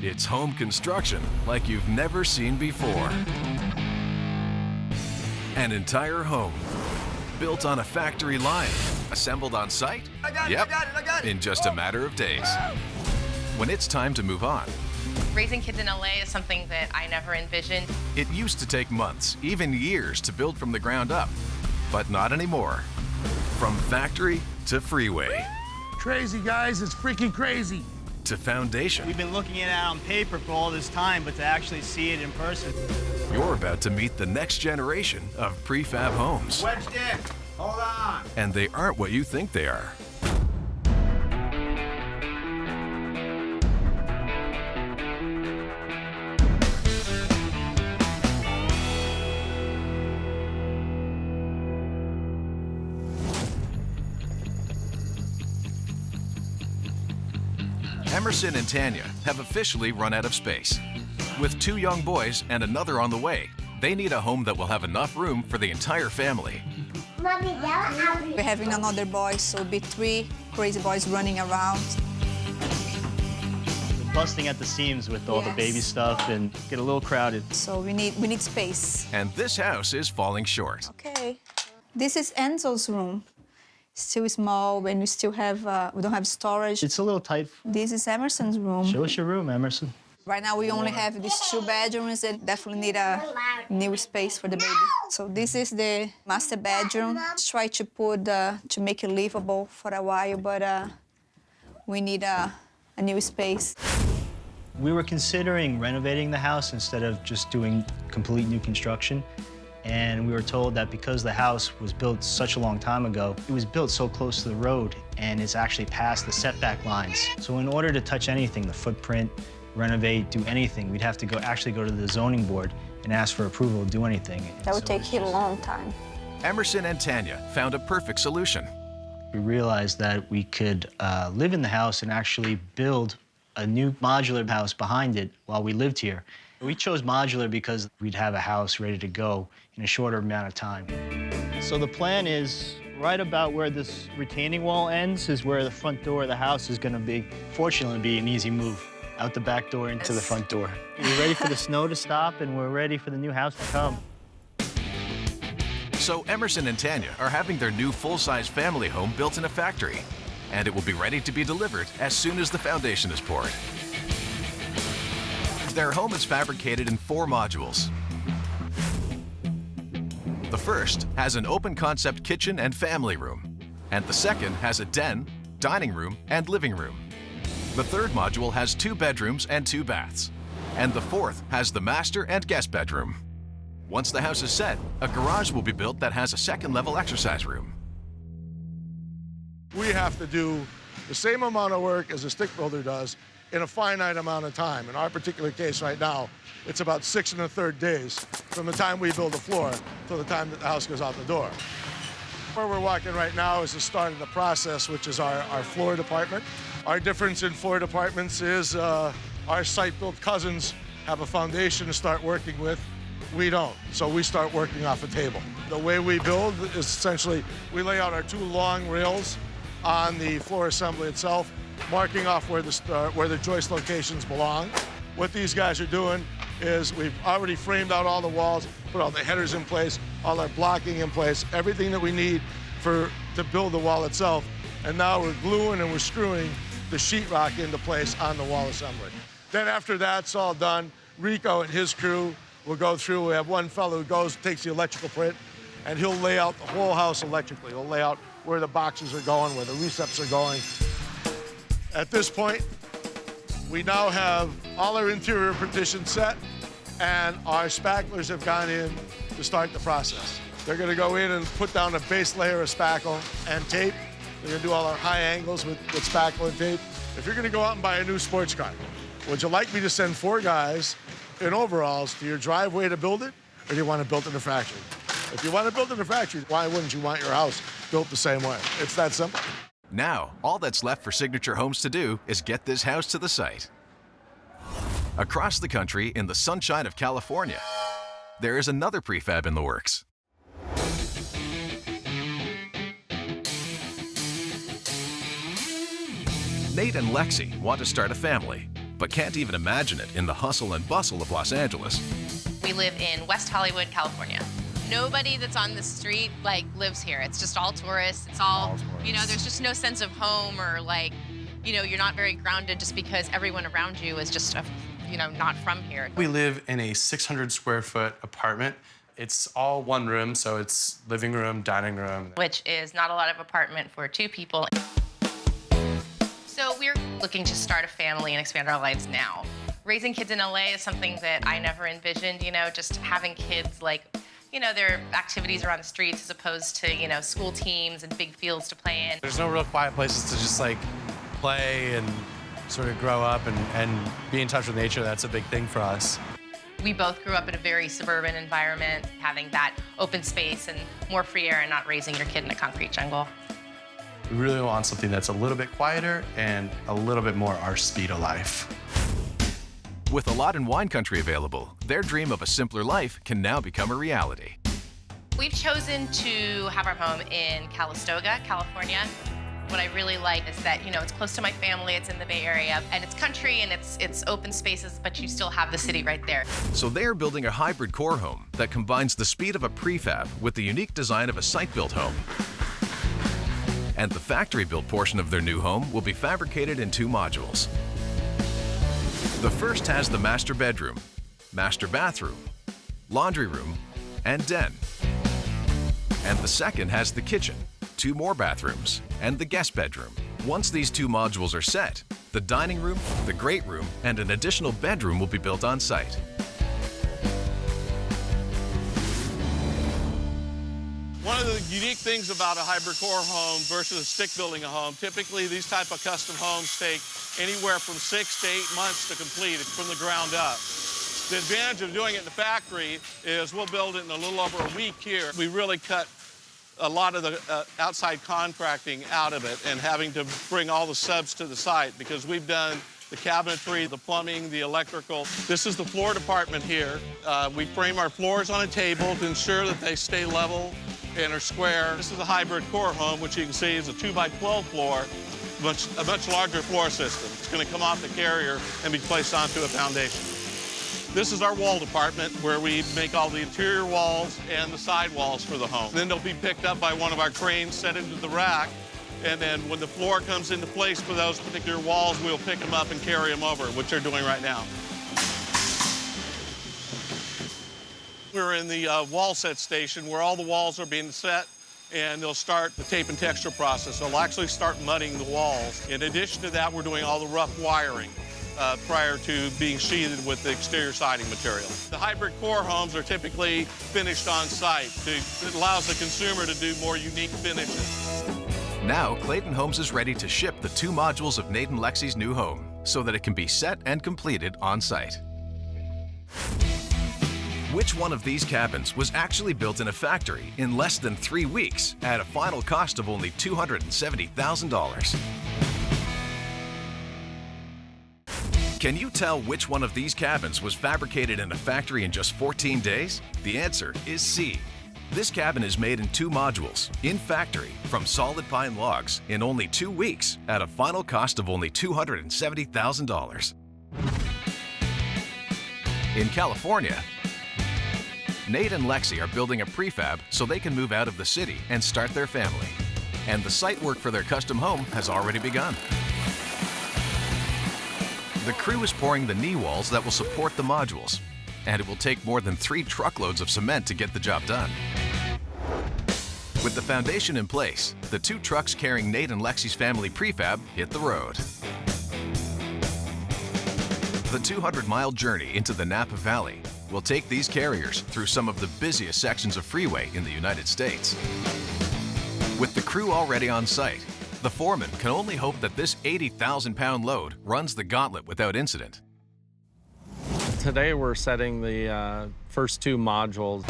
It's home construction like you've never seen before. An entire home built on a factory line, assembled on site? I got it. In just a matter of days. When it's time to move on, Raising kids in LA is something that I never envisioned. it used to take months, even years, to build from the ground up. But not anymore. From factory to freeway Crazy, guys. It's freaking crazy. to foundation, We've been looking at it on paper for all this time, but to actually see it in person. you're about to meet the next generation of prefab homes. Wedged in. Hold on. And they aren't what you think they are. Emerson and Tanya have officially run out of space. With 2 young boys and another on the way, they need a home that will have enough room for the entire family. We're having another boy, so it'll be 3 crazy boys running around. Busting at the seams with all the baby Yes. stuff and get a little crowded. So we need space. And this house is falling short. Okay. This is Enzo's room. Still small, and we still have we don't have storage. It's a little tight. This is Emerson's room. Show us your room, Emerson. Right now we only have these 2 bedrooms and definitely need a new space for the baby. So this is the master bedroom. Try to put to make it livable for a while, but we need a new space. We were considering renovating the house instead of just doing complete new construction. And we were told that because the house was built such a long time ago, it was built so close to the road and it's actually past the setback lines. So in order to touch anything, the footprint, renovate, do anything, we'd have to actually go to the zoning board and ask for approval to do anything. That would take a long time. Emerson and Tanya found a perfect solution. We realized that we could live in the house and actually build a new modular house behind it while we lived here. We chose modular because we'd have a house ready to go in a shorter amount of time. So the plan is right about where this retaining wall ends is where the front door of the house is gonna be. Fortunately, it'll be an easy move out the back door into the front door. We're ready for the snow to stop and we're ready for the new house to come. So Emerson and Tanya are having their new full-size family home built in a factory. And it will be ready to be delivered as soon as the foundation is poured. Their home is fabricated in 4 modules. The first has an open concept kitchen and family room, and the second has a den, dining room, and living room. The third module has 2 bedrooms and 2 baths, and the fourth has the master and guest bedroom. Once the house is set, a garage will be built that has a second-level exercise room. We have to do the same amount of work as a stick builder does in a finite amount of time. In our particular case right now, it's about 6 1/3 days from the time we build the floor to the time that the house goes out the door. Where we're walking right now is the start of the process, which is our floor department. Our difference in floor departments is our site-built cousins have a foundation to start working with. We don't, so we start working off a table. The way we build is essentially we lay out our 2 long rails on the floor assembly itself, marking off where the joist locations belong. What these guys are doing is we've already framed out all the walls, put all the headers in place, all our blocking in place, everything that we need to build the wall itself. And now we're gluing and we're screwing the sheetrock into place on the wall assembly. Then after that's all done, Rico and his crew will go through. We have one fellow who takes the electrical print, and he'll lay out the whole house electrically. He'll lay out where the boxes are going, where the receps are going. At this point, we now have all our interior partitions set, and our spacklers have gone in to start the process. They're gonna go in and put down a base layer of spackle and tape. They're gonna do all our high angles with spackle and tape. If you're gonna go out and buy a new sports car, would you like me to send 4 guys in overalls to your driveway to build it, or do you want to build it in a factory? If you want to build it in a factory, why wouldn't you want your house built the same way? It's that simple. Now, all that's left for Signature Homes to do is get this house to the site. Across the country, in the sunshine of California, there is another prefab in the works. Nate and Lexi want to start a family, but can't even imagine it in the hustle and bustle of Los Angeles. We live in West Hollywood, California. Nobody that's on the street, lives here. It's just all tourists. It's all, there's just no sense of home or, you're not very grounded just because everyone around you is just, not from here. We live in a 600 square foot apartment. It's all one room, so it's living room, dining room. Which is not a lot of apartment for two people. So we're looking to start a family and expand our lives now. Raising kids in LA is something that I never envisioned, just having kids their activities around the streets as opposed to, school teams and big fields to play in. There's no real quiet places to just play and sort of grow up and be in touch with nature. That's a big thing for us. We both grew up in a very suburban environment, having that open space and more free air and not raising your kid in a concrete jungle. We really want something that's a little bit quieter and a little bit more our speed of life. With a lot in wine country available, their dream of a simpler life can now become a reality. We've chosen to have our home in Calistoga, California. What I really like is that, it's close to my family, it's in the Bay Area, and it's country and it's open spaces, but you still have the city right there. So they're building a hybrid core home that combines the speed of a prefab with the unique design of a site-built home. And the factory-built portion of their new home will be fabricated in 2 modules. The first has the master bedroom, master bathroom, laundry room, and den. And the second has the kitchen, 2 more bathrooms, and the guest bedroom. Once these 2 modules are set, the dining room, the great room, and an additional bedroom will be built on site. One of the unique things about a hybrid core home versus stick building a home, typically these type of custom homes take anywhere from 6 to 8 months to complete it from the ground up. The advantage of doing it in the factory is we'll build it in a little over a week here. We really cut a lot of the outside contracting out of it and having to bring all the subs to the site because we've done the cabinetry, the plumbing, the electrical. This is the floor department here. We frame our floors on a table to ensure that they stay level and are square. This is a hybrid core home, which you can see is a 2x12 floor, a much larger floor system. It's going to come off the carrier and be placed onto a foundation. This is our wall department where we make all the interior walls and the side walls for the home. Then they'll be picked up by one of our cranes, set into the rack, and then when the floor comes into place for those particular walls, we'll pick them up and carry them over, which they're doing right now. We're in the wall set station where all the walls are being set, and they'll start the tape and texture process. They'll actually start mudding the walls. In addition to that, we're doing all the rough wiring prior to being sheathed with the exterior siding material. The hybrid core homes are typically finished on site. It allows the consumer to do more unique finishes. Now, Clayton Homes is ready to ship the 2 modules of Nate and Lexi's new home so that it can be set and completed on site. Which one of these cabins was actually built in a factory in less than 3 weeks at a final cost of only $270,000? Can you tell which one of these cabins was fabricated in a factory in just 14 days? The answer is C. This cabin is made in 2 modules, in factory, from solid pine logs, in only 2 weeks, at a final cost of only $270,000. In California, Nate and Lexi are building a prefab so they can move out of the city and start their family. And the site work for their custom home has already begun. The crew is pouring the knee walls that will support the modules, and it will take more than 3 truckloads of cement to get the job done. With the foundation in place, the 2 trucks carrying Nate and Lexi's family prefab hit the road. The 200-mile journey into the Napa Valley will take these carriers through some of the busiest sections of freeway in the United States. With the crew already on site, the foreman can only hope that this 80,000-pound load runs the gauntlet without incident. Today we're setting the first 2 modules.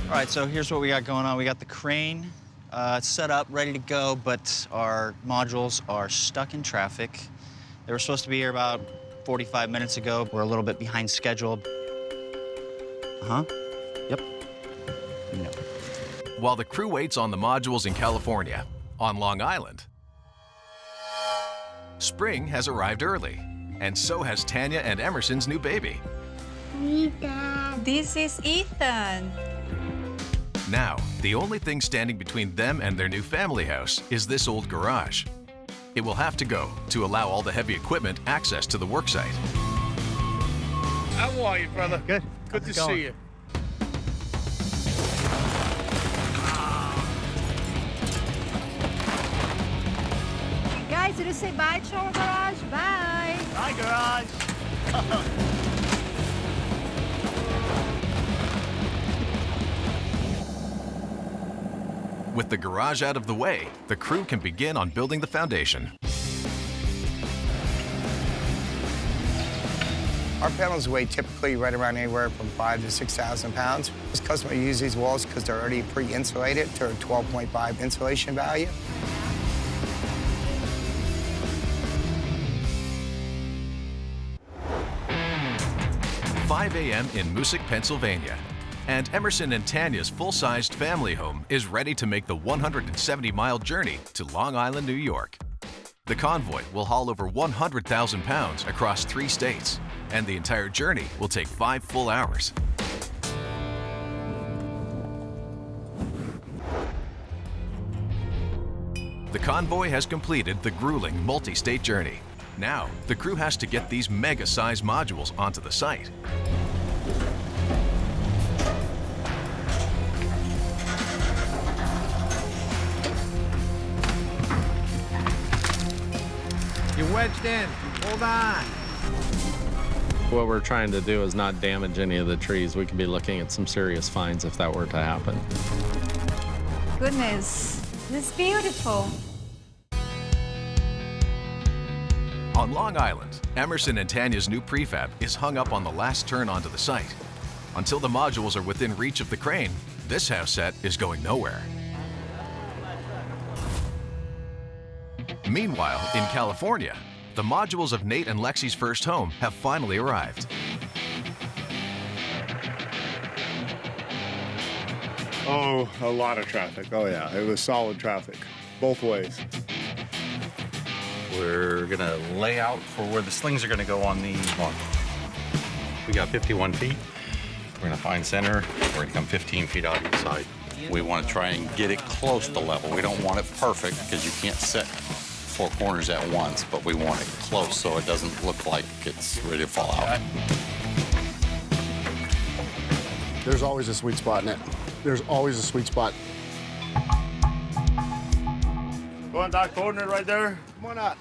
All right, so here's what we got going on. We got the crane set up, ready to go, but our modules are stuck in traffic. They were supposed to be here about 45 minutes ago. We're a little bit behind schedule. Uh-huh. Yep. No. While the crew waits on the modules in California, on Long Island, spring has arrived early, and so has Tanya and Emerson's new baby. This is Ethan. Now, the only thing standing between them and their new family house is this old garage. It will have to go to allow all the heavy equipment access to the worksite. How are you, brother? Good. Good to see you. Guys, did you say bye to our garage? Bye. Hi, garage. With the garage out of the way, the crew can begin on building the foundation. Our panels weigh typically right around anywhere from 5,000 to 6,000 pounds. This customer uses these walls because they're already pre-insulated to a 12.5 insulation value. "5 a.m. in Moosic, Pennsylvania, and Emerson and Tanya's full-sized family home is ready to make the 170-mile journey to Long Island, New York. The convoy will haul over 100,000 pounds across 3 states, and the entire journey will take 5 full hours. The convoy has completed the grueling multi-state journey. Now, the crew has to get these mega-sized modules onto the site. You're wedged in. Hold on. What we're trying to do is not damage any of the trees. We could be looking at some serious fines if that were to happen. Goodness, this is beautiful. On Long Island, Emerson and Tanya's new prefab is hung up on the last turn onto the site. Until the modules are within reach of the crane, this house set is going nowhere. Meanwhile, in California, the modules of Nate and Lexi's first home have finally arrived. Oh, a lot of traffic. Oh, yeah. It was solid traffic, both ways. We're gonna lay out for where the slings are gonna go on the module. We got 51 feet. We're gonna find center. We're gonna come 15 feet out each side. We want to try and get it close to level. We don't want it perfect because you can't set 4 corners at once, but we want it close so it doesn't look like it's ready to fall out. There's always a sweet spot in it. There's always a sweet spot. Go on that corner right there. Come on out.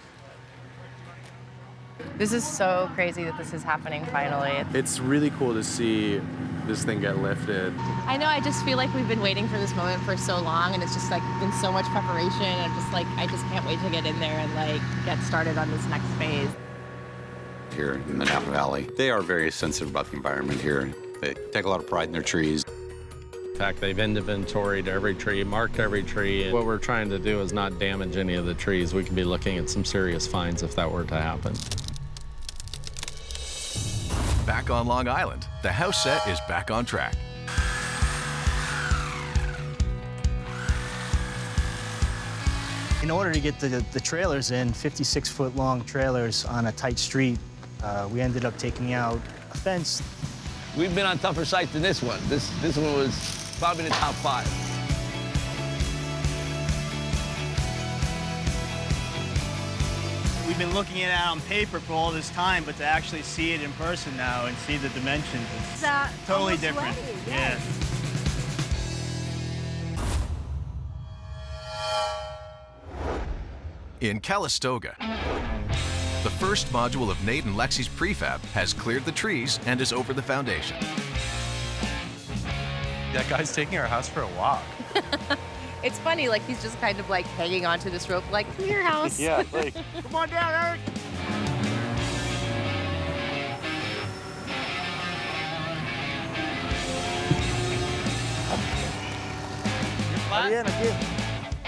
This is so crazy that this is happening finally. It's really cool to see this thing get lifted. I know, I just feel like we've been waiting for this moment for so long, and it's just like been so much preparation. I'm just like, I just can't wait to get in there and like get started on this next phase. Here in the Napa Valley, they are very sensitive about the environment here. They take a lot of pride in their trees. In fact, they've inventoried every tree, marked every tree. What we're trying to do is not damage any of the trees. We could be looking at some serious fines if that were to happen. Back on Long Island, the house set is back on track. In order to get the trailers in, 56-foot long trailers on a tight street, we ended up taking out a fence. We've been on tougher sites than this one. This one was probably the top 5. We've been looking at it on paper for all this time, but to actually see it in person now and see the dimensions, it's totally different. Ready, Yeah. In Calistoga, the first module of Nate and Lexi's prefab has cleared the trees and is over the foundation. That guy's taking our house for a walk. It's funny, like he's just kind of like hanging onto this rope, like, come here, house. Yeah, like, Come on down, Eric.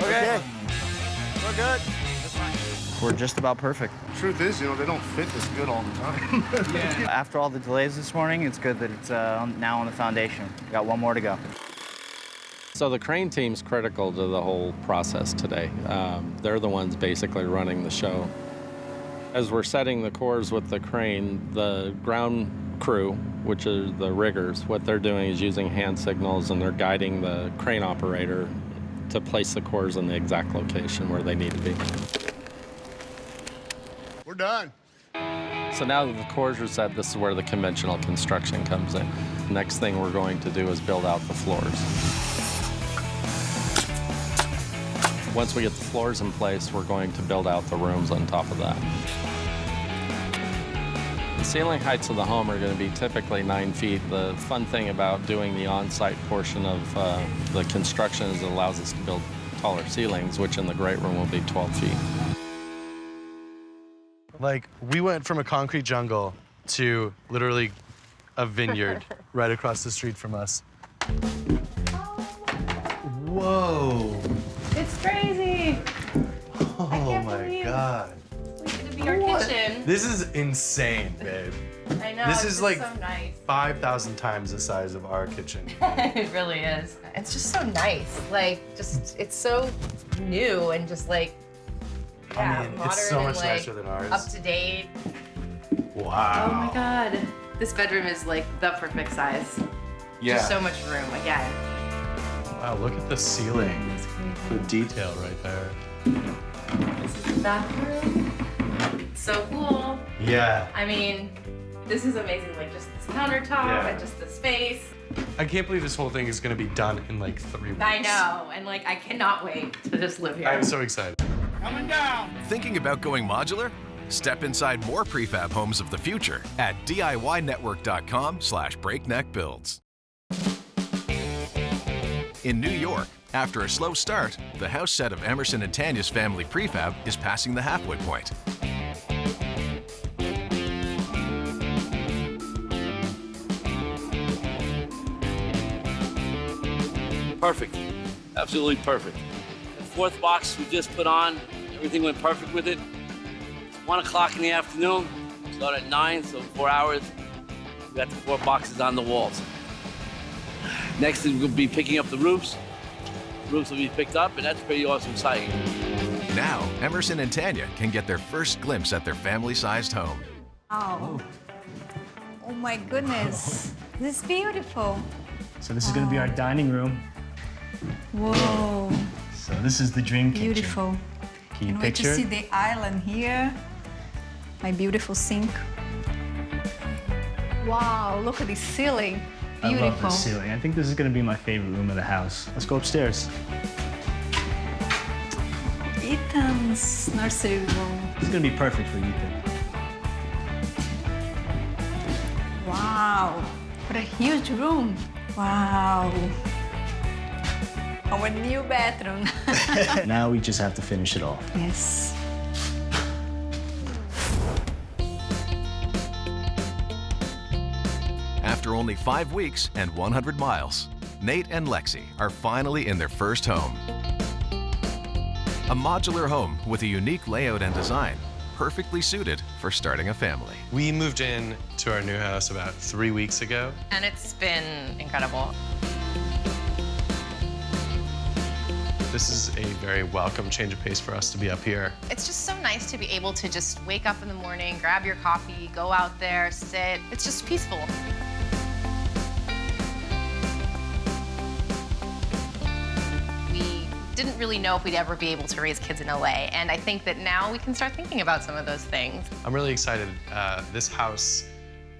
Okay. We're good. we're just about perfect. Truth is, you know, they don't fit this good all the time. After all the delays this morning, it's good that it's now on the foundation. We got one more to go. So the crane team's critical to the whole process today. They're the ones basically running the show. As we're setting the cores with the crane, the ground crew, which are the riggers, what they're doing is using hand signals, and they're guiding the crane operator to place the cores in the exact location where they need to be. We're done. So now that the cores are set, this is where the conventional construction comes in. Next thing we're going to do is build out the floors. Once we get the floors in place, we're going to build out the rooms on top of that. The ceiling heights of the home are going to be typically 9 feet. The fun thing about doing the on-site portion of the construction is it allows us to build taller ceilings, which in the great room will be 12 feet. Like, we went from a concrete jungle to literally a vineyard right across the street from us. Whoa. It's crazy. Oh my God. It's gonna be our kitchen. This is insane, babe. I know. This it's is like so nice. 5,000 times the size of our kitchen. It really is. It's just so nice. Like, just it's so new and just like, yeah, I mean, modern it's so and much like nicer than ours. up to date. Wow. Oh my God. This bedroom is like the perfect size. Yeah. Just so much room again. Wow, look at the ceiling. The detail right there. This is the bathroom. So cool. Yeah. I mean, this is amazing. Like just this countertop and just the space. I can't believe this whole thing is gonna be done in like 3 weeks. I know, and like I cannot wait to just live here. I'm so excited. Coming down. Thinking about going modular? Step inside more prefab homes of the future at DIYnetwork.com/breakneckbuilds. In New York, after a slow start, the house set of Emerson and Tanya's family prefab is passing the halfway point. Perfect. Absolutely perfect. The fourth box we just put on, everything went perfect with it. It's 1 o'clock in the afternoon. Start at 9, so 4 hours. We got the 4 boxes on the walls. Next thing we'll be picking up the roofs. Roofs will be picked up, and that's a pretty awesome sight. Now, Emerson and Tanya can get their first glimpse at their family-sized home. Oh. Oh my goodness. This is beautiful. So this is going to be our dining room. Whoa. So this is the dream kitchen. Beautiful. Can you Can't wait to picture see it? the island here. My beautiful sink. Wow, look at the ceiling. Beautiful. I love this ceiling. I think this is going to be my favorite room of the house. Let's go upstairs. Ethan's nursery room. This is going to be perfect for Ethan. Wow, what a huge room. Wow. Our new bathroom. Now we just have to finish it off. Yes. After only 5 weeks and 100 miles, Nate and Lexi are finally in their first home. A modular home with a unique layout and design, perfectly suited for starting a family. We moved in to our new house about 3 weeks ago. And it's been incredible. This is a very welcome change of pace for us to be up here. It's just so nice to be able to just wake up in the morning, grab your coffee, go out there, sit. It's just peaceful. We didn't really know if we'd ever be able to raise kids in LA, and I think that now we can start thinking about some of those things. I'm really excited. This house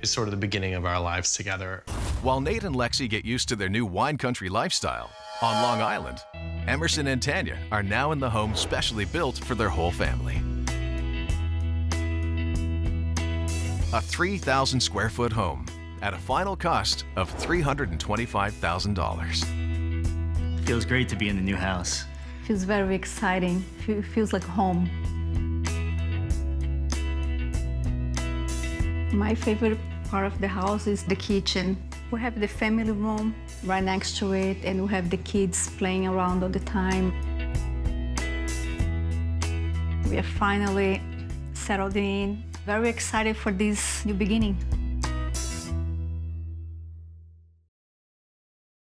is sort of the beginning of our lives together. While Nate and Lexi get used to their new wine country lifestyle on Long Island, Emerson and Tanya are now in the home specially built for their whole family. A 3,000 square foot home at a final cost of $325,000. Feels great to be in the new house. Feels very exciting. Feels like home. My favorite part of the house is the kitchen. We have the family room right next to it, and we have the kids playing around all the time. We are finally settled in. Very excited for this new beginning.